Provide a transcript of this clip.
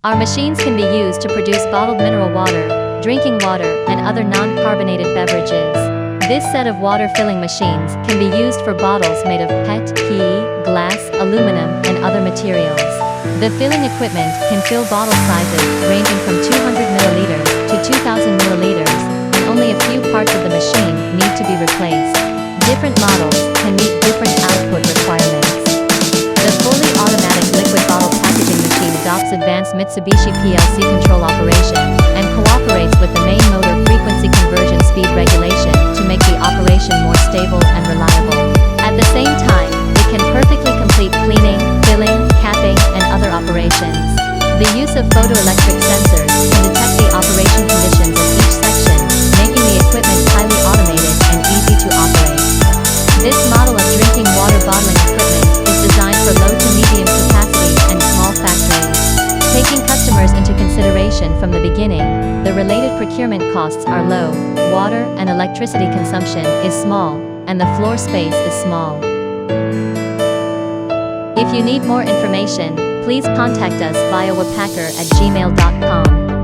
Our machines can be used to produce bottled mineral water, drinking water, and other non-carbonated beverages. This set of water filling machines can be used for bottles made of PET, PE, glass, aluminum, and other materials. The filling equipment can fill bottle sizes ranging from 200 milliliters to 2,000 milliliters, and only a few parts of the machine need to be replaced. Different models can meet different output requirements. The fully automatic liquid bottle packaging machine adopts advanced Mitsubishi PLC control operation and cooperates with the main motor frequency conversion speed regulation to make the operation more stable and reliable. At the same time, it can perfectly complete cleaning, filling, capping, and other operations. The use of photoelectric sensors can detect the operation conditions of each section, making the equipment highly automated and easy to operate. This model of drinking water bottling equipment is designed for low to medium capacity and small factories. Taking customers into consideration from the beginning, the related procurement costs are low, water and electricity consumption is small, and the floor space is small. If you need more information, please contact us via uapack@gmail.com.